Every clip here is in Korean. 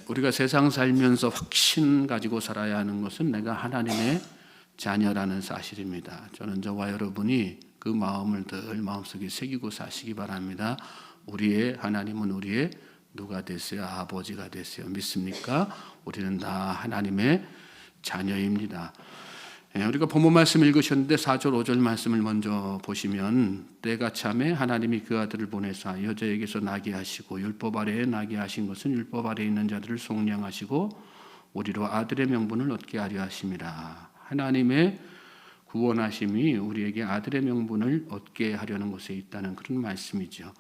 우리가 세상 살면서 확신 가지고 살아야 하는 것은 내가 하나님의 자녀라는 사실입니다. 저는 저와 여러분이 그 마음을 늘 마음속에 새기고 사시기 바랍니다. 우리의 하나님은 우리의 누가 되세요? 아버지가 되세요. 믿습니까? 우리는 다 하나님의 자녀입니다. 우리가 본문 말씀 읽으셨는데 4절 5절 말씀을 먼저 보시면 때가 참에 하나님이 그 아들을 보내사 여자에게서 나게 하시고 율법 아래에 나게 하신 것은 율법 아래에 있는 자들을 속량하시고 우리로 아들의 명분을 얻게 하려 하심이라. 하나님의 구원하심이 우리에게 아들의 명분을 얻게 하려는 것에 있다는 그런 말씀이죠.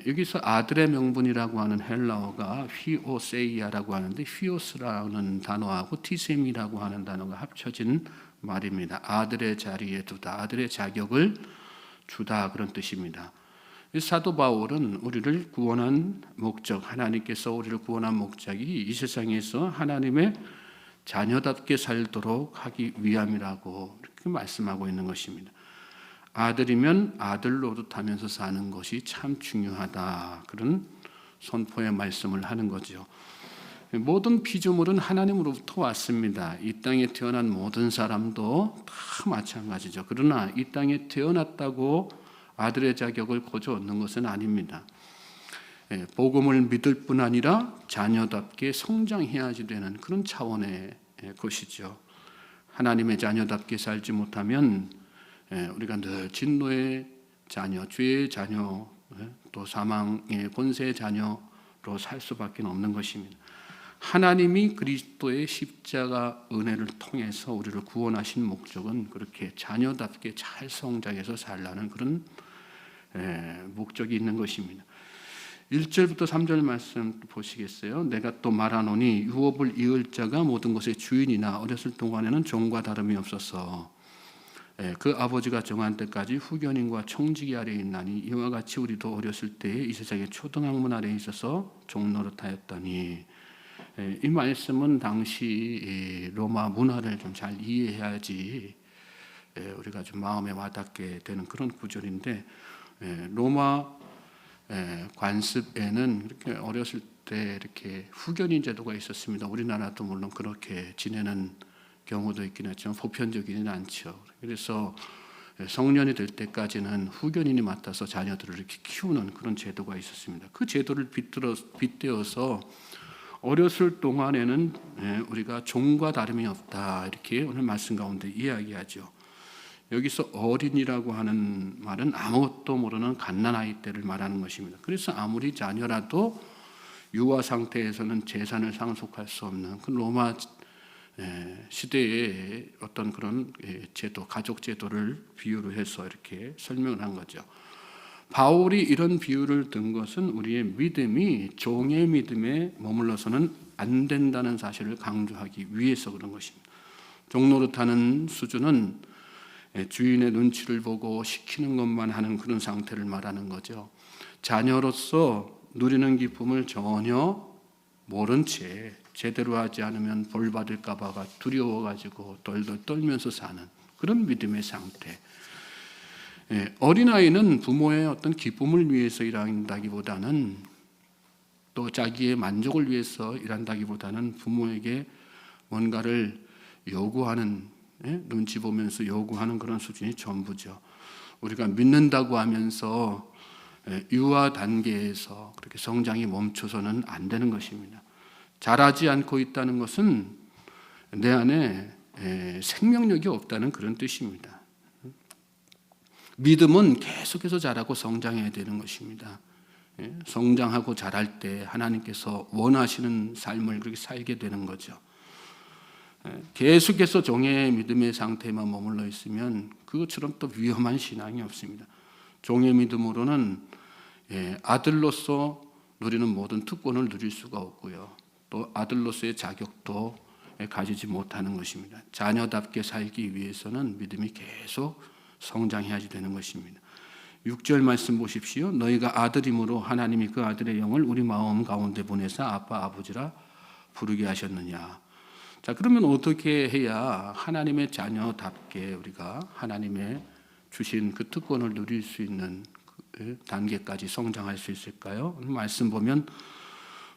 여기서 아들의 명분이라고 하는 헬라어가 휘오세이아라고 하는데 휘오스라는 단어하고 티셈이라고 하는 단어가 합쳐진 말입니다. 아들의 자리에 두다, 아들의 자격을 주다, 그런 뜻입니다. 사도 바울은 우리를 구원한 목적, 하나님께서 우리를 구원한 목적이 이 세상에서 하나님의 자녀답게 살도록 하기 위함이라고 이렇게 말씀하고 있는 것입니다. 아들이면 아들 노릇하면서 사는 것이 참 중요하다, 그런 선포의 말씀을 하는 거죠. 모든 피조물은 하나님으로부터 왔습니다. 이 땅에 태어난 모든 사람도 다 마찬가지죠. 그러나 이 땅에 태어났다고 아들의 자격을 거저 얻는 것은 아닙니다. 복음을 믿을 뿐 아니라 자녀답게 성장해야지 되는 그런 차원의 것이죠. 하나님의 자녀답게 살지 못하면 우리가 늘 진노의 자녀, 죄의 자녀, 또 사망의 권세의 자녀로 살 수밖에 없는 것입니다. 하나님이 그리스도의 십자가 은혜를 통해서 우리를 구원하신 목적은 그렇게 자녀답게 잘 성장해서 살라는 그런 목적이 있는 것입니다. 1절부터 3절 말씀 보시겠어요? 내가 또 말하노니 유업을 이을 자가 모든 것의 주인이나 어렸을 동안에는 종과 다름이 없어서 그 아버지가 정한 때까지 후견인과 청지기 아래에 있나니 이와 같이 우리도 어렸을 때에 이 세상의 초등학문 아래에 있어서 종노릇하였더니, 이 말씀은 당시 로마 문화를 좀 잘 이해해야지 우리가 좀 마음에 와닿게 되는 그런 구절인데, 로마 관습에는 이렇게 어렸을 때 이렇게 후견인 제도가 있었습니다. 우리나라도 물론 그렇게 지내는 경우도 있긴 했지만 보편적이지는 않죠. 그래서 성년이 될 때까지는 후견인이 맡아서 자녀들을 이렇게 키우는 그런 제도가 있었습니다. 그 제도를 빗대어서 어렸을 동안에는 우리가 종과 다름이 없다, 이렇게 오늘 말씀 가운데 이야기하죠. 여기서 어린이라고 하는 말은 아무것도 모르는 갓난아이 때를 말하는 것입니다. 그래서 아무리 자녀라도 유아 상태에서는 재산을 상속할 수 없는 그 로마 시대의 어떤 그런 제도, 가족 제도를 비유로 해서 이렇게 설명을 한 거죠. 바울이 이런 비유를 든 것은 우리의 믿음이 종의 믿음에 머물러서는 안 된다는 사실을 강조하기 위해서 그런 것입니다. 종노릇하는 수준은 주인의 눈치를 보고 시키는 것만 하는 그런 상태를 말하는 거죠. 자녀로서 누리는 기쁨을 전혀 모른 채 제대로 하지 않으면 벌 받을까 봐가 두려워가지고 덜덜 떨면서 사는 그런 믿음의 상태. 어린아이는 부모의 어떤 기쁨을 위해서 일한다기보다는, 또 자기의 만족을 위해서 일한다기보다는 부모에게 뭔가를 요구하는, 눈치 보면서 요구하는 그런 수준이 전부죠. 우리가 믿는다고 하면서 유아 단계에서 그렇게 성장이 멈춰서는 안 되는 것입니다. 자라지 않고 있다는 것은 내 안에 생명력이 없다는 그런 뜻입니다. 믿음은 계속해서 자라고 성장해야 되는 것입니다. 성장하고 자랄 때 하나님께서 원하시는 삶을 그렇게 살게 되는 거죠. 계속해서 종의 믿음의 상태에만 머물러 있으면 그것처럼 또 위험한 신앙이 없습니다. 종의 믿음으로는 아들로서 누리는 모든 특권을 누릴 수가 없고요, 또 아들로서의 자격도 가지지 못하는 것입니다. 자녀답게 살기 위해서는 믿음이 계속 성장해야지 되는 것입니다. 6절 말씀 보십시오. 너희가 아들이므로 하나님이 그 아들의 영을 우리 마음 가운데 보내사 아빠 아버지라 부르게 하셨느냐. 자, 그러면 어떻게 해야 하나님의 자녀답게 우리가 하나님의 주신 그 특권을 누릴 수 있는 그 단계까지 성장할 수 있을까요? 말씀 보면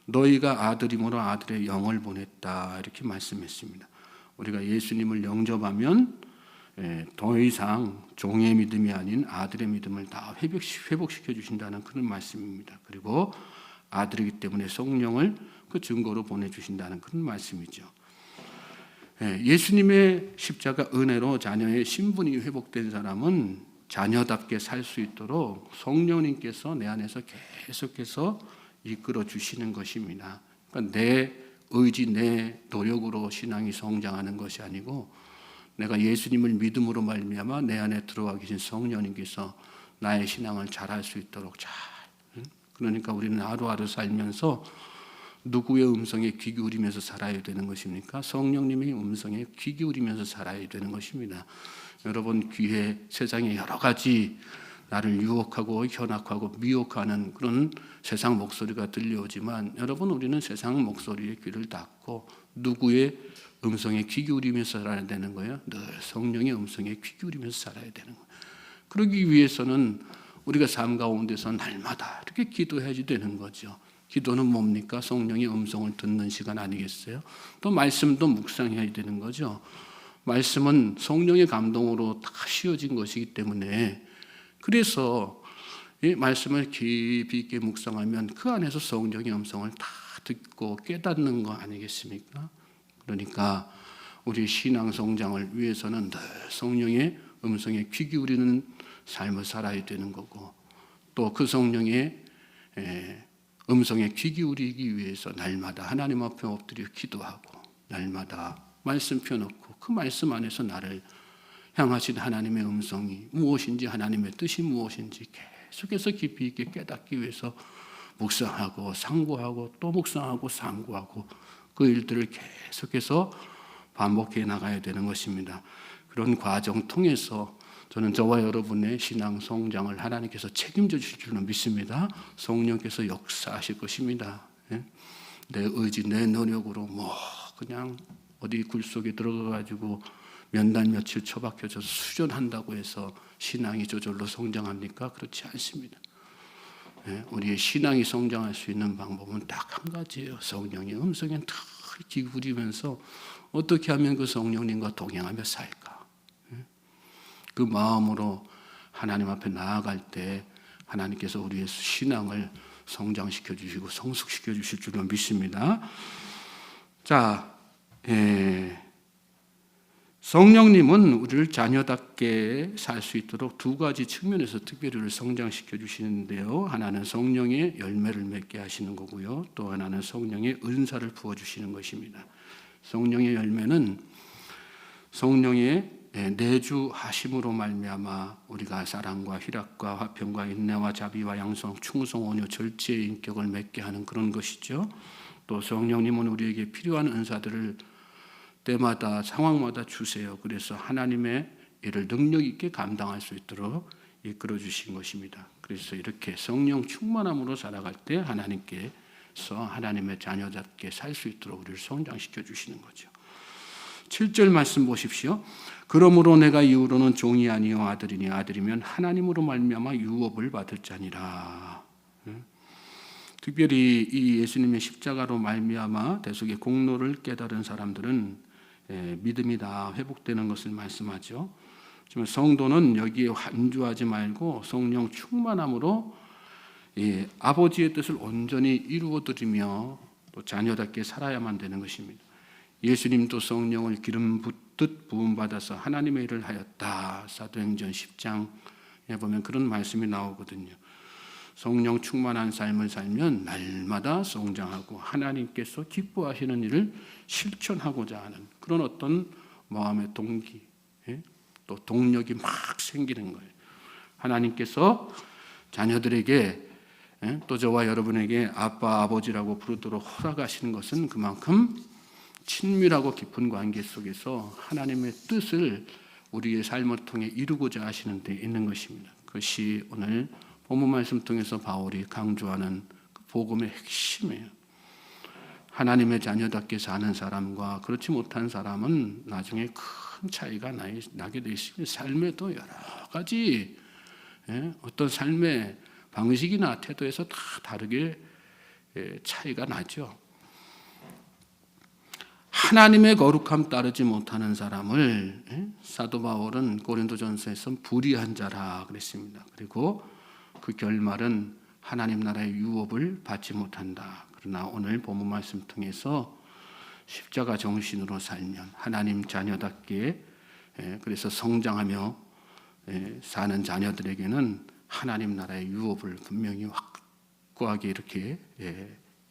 너희가 아들이므로 아들의 영을 보냈다 이렇게 말씀했습니다. 우리가 예수님을 영접하면 더 이상 종의 믿음이 아닌 아들의 믿음을 다 회복시켜 주신다는 그런 말씀입니다. 그리고 아들이기 때문에 성령을 그 증거로 보내주신다는 그런 말씀이죠. 예수님의 십자가 은혜로 자녀의 신분이 회복된 사람은 자녀답게 살 수 있도록 성령님께서 내 안에서 계속해서 이끌어 주시는 것입니다. 그러니까 내 의지, 내 노력으로 신앙이 성장하는 것이 아니고 내가 예수님을 믿음으로 말미암아 내 안에 들어와 계신 성령님께서 나의 신앙을 잘할 수 있도록 그러니까 우리는 하루하루 살면서 누구의 음성에 귀 기울이면서 살아야 되는 것입니까? 성령님의 음성에 귀 기울이면서 살아야 되는 것입니다. 여러분, 귀에 세상에 여러 가지 나를 유혹하고 현혹하고 미혹하는 그런 세상 목소리가 들려오지만 여러분, 우리는 세상 목소리에 귀를 닫고 누구의 음성에 귀 기울이면서 살아야 되는 거예요. 늘 성령의 음성에 귀 기울이면서 살아야 되는 거예요. 그러기 위해서는 우리가 삶 가운데서 날마다 이렇게 기도해야지 되는 거죠. 기도는 뭡니까? 성령의 음성을 듣는 시간 아니겠어요? 또 말씀도 묵상해야 되는 거죠. 말씀은 성령의 감동으로 다 씌워진 것이기 때문에 그래서 이 말씀을 깊이 있게 묵상하면 그 안에서 성령의 음성을 다 듣고 깨닫는 거 아니겠습니까? 그러니까 우리 신앙 성장을 위해서는 늘 성령의 음성에 귀 기울이는 삶을 살아야 되는 거고 또 그 성령의 음성에 귀 기울이기 위해서 날마다 하나님 앞에 엎드려 기도하고 날마다 말씀 펴놓고 그 말씀 안에서 나를 향하신 하나님의 음성이 무엇인지 하나님의 뜻이 무엇인지 계속해서 깊이 있게 깨닫기 위해서 묵상하고 상고하고 또 묵상하고 상고하고 그 일들을 계속해서 반복해 나가야 되는 것입니다. 그런 과정 통해서 저는 저와 여러분의 신앙 성장을 하나님께서 책임져 주실 줄로 믿습니다. 성령께서 역사하실 것입니다. 내 의지, 내 노력으로 그냥 어디 굴 속에 들어가가지고 몇 날 며칠 처박혀져서 수련한다고 해서 신앙이 저절로 성장합니까? 그렇지 않습니다. 우리의 신앙이 성장할 수 있는 방법은 딱 한 가지예요. 성령의 음성에 다 기울이면서 어떻게 하면 그 성령님과 동행하며 살까? 그 마음으로 하나님 앞에 나아갈 때 하나님께서 우리의 신앙을 성장시켜 주시고 성숙시켜 주실 줄로 믿습니다. 자, 성령님은 우리를 자녀답게 살 수 있도록 두 가지 측면에서 특별히 우리를 성장시켜 주시는데요. 하나는 성령의 열매를 맺게 하시는 거고요. 또 하나는 성령의 은사를 부어주시는 것입니다. 성령의 열매는 성령의 내주하심으로 말미암아 우리가 사랑과 희락과 화평과 인내와 자비와 양성, 충성, 온유, 절제의 인격을 맺게 하는 그런 것이죠. 또 성령님은 우리에게 필요한 은사들을 때마다 상황마다 주세요. 그래서 하나님의 일을 능력 있게 감당할 수 있도록 이끌어 주신 것입니다. 그래서 이렇게 성령 충만함으로 살아갈 때 하나님께서 하나님의 자녀답게 살 수 있도록 우리를 성장시켜 주시는 거죠. 7절 말씀 보십시오. 그러므로 내가 이후로는 종이 아니요 아들이니 아들이면 하나님으로 말미암아 유업을 받을 자니라. 특별히 이 예수님의 십자가로 말미암아 대속의 공로를 깨달은 사람들은 믿음이 다 회복되는 것을 말씀하죠. 지금 성도는 여기에 완주하지 말고 성령 충만함으로 아버지의 뜻을 온전히 이루어드리며 또 자녀답게 살아야만 되는 것입니다. 예수님도 성령을 기름 붓듯 부음받아서 하나님의 일을 하였다. 사도행전 10장에 보면 그런 말씀이 나오거든요. 성령 충만한 삶을 살면 날마다 성장하고 하나님께서 기뻐하시는 일을 실천하고자 하는 그런 어떤 마음의 동기, 또 동력이 막 생기는 거예요. 하나님께서 자녀들에게 또 저와 여러분에게 아빠, 아버지라고 부르도록 허락하시는 것은 그만큼 친밀하고 깊은 관계 속에서 하나님의 뜻을 우리의 삶을 통해 이루고자 하시는 데 있는 것입니다. 그것이 오늘 본문 말씀 통해서 바울이 강조하는 그 복음의 핵심이에요. 하나님의 자녀답게 사는 사람과 그렇지 못한 사람은 나중에 큰 차이가 나게 되어 있습니다. 삶에도 여러 가지 어떤 삶의 방식이나 태도에서 다 다르게 차이가 나죠. 하나님의 거룩함 따르지 못하는 사람을 사도 바울은 고린도전서에서 불의한 자라 그랬습니다. 그리고 그 결말은 하나님 나라의 유업을 받지 못한다. 그러나 오늘 본문 말씀 통해서 십자가 정신으로 살면 하나님 자녀답게 그래서 성장하며 사는 자녀들에게는 하나님 나라의 유업을 분명히 확고하게 이렇게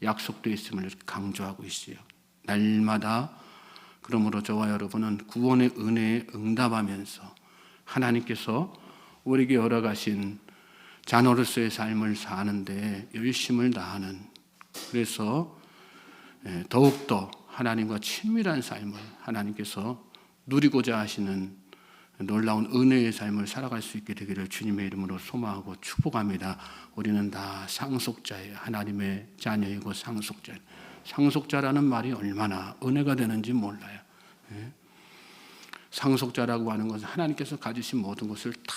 약속되어 있음을 이렇게 강조하고 있어요. 날마다 그러므로 저와 여러분은 구원의 은혜에 응답하면서 하나님께서 우리에게 열어가신 자녀로서의 삶을 사는데 열심을 다하는, 그래서 더욱더 하나님과 친밀한 삶을 하나님께서 누리고자 하시는 놀라운 은혜의 삶을 살아갈 수 있게 되기를 주님의 이름으로 소망하고 축복합니다. 우리는 다 상속자예요. 하나님의 자녀이고 상속자예요. 상속자라는 말이 얼마나 은혜가 되는지 몰라요. 상속자라고 하는 것은 하나님께서 가지신 모든 것을 다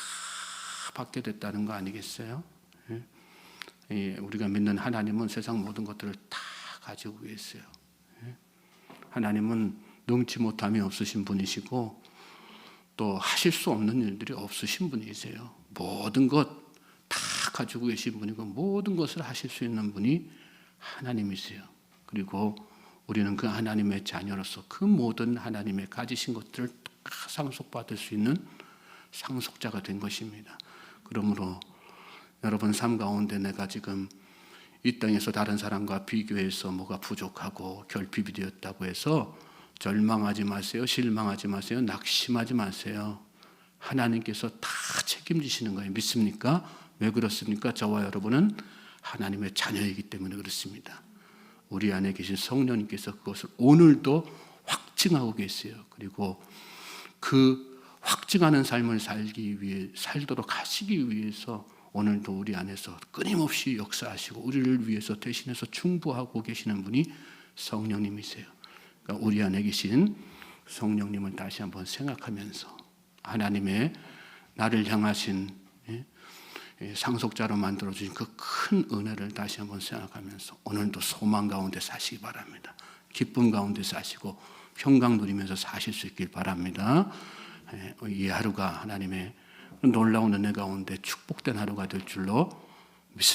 받게 됐다는 거 아니겠어요? 우리가 믿는 하나님은 세상 모든 것들을 다 가지고 계세요. 하나님은 능치 못함이 없으신 분이시고 또 하실 수 없는 일들이 없으신 분이세요. 모든 것 다 가지고 계신 분이고 모든 것을 하실 수 있는 분이 하나님이세요. 그리고 우리는 그 하나님의 자녀로서 그 모든 하나님의 가지신 것들을 다 상속받을 수 있는 상속자가 된 것입니다. 그러므로 여러분 삶 가운데 내가 지금 이 땅에서 다른 사람과 비교해서 뭐가 부족하고 결핍이 되었다고 해서 절망하지 마세요. 실망하지 마세요. 낙심하지 마세요. 하나님께서 다 책임지시는 거예요. 믿습니까? 왜 그렇습니까? 저와 여러분은 하나님의 자녀이기 때문에 그렇습니다. 우리 안에 계신 성령님께서 그것을 오늘도 확증하고 계세요. 그리고 그 확증하는 삶을 살도록 하시기 위해서 오늘도 우리 안에서 끊임없이 역사하시고 우리를 위해서 대신해서 충부하고 계시는 분이 성령님이세요. 그러니까 우리 안에 계신 성령님을 다시 한번 생각하면서 하나님의 나를 향하신 상속자로 만들어주신 그 큰 은혜를 다시 한번 생각하면서 오늘도 소망 가운데 사시기 바랍니다. 기쁨 가운데 사시고 평강 누리면서 사실 수 있길 바랍니다. 이 하루가 하나님의 놀라운 은혜 가운데 축복된 하루가 될 줄로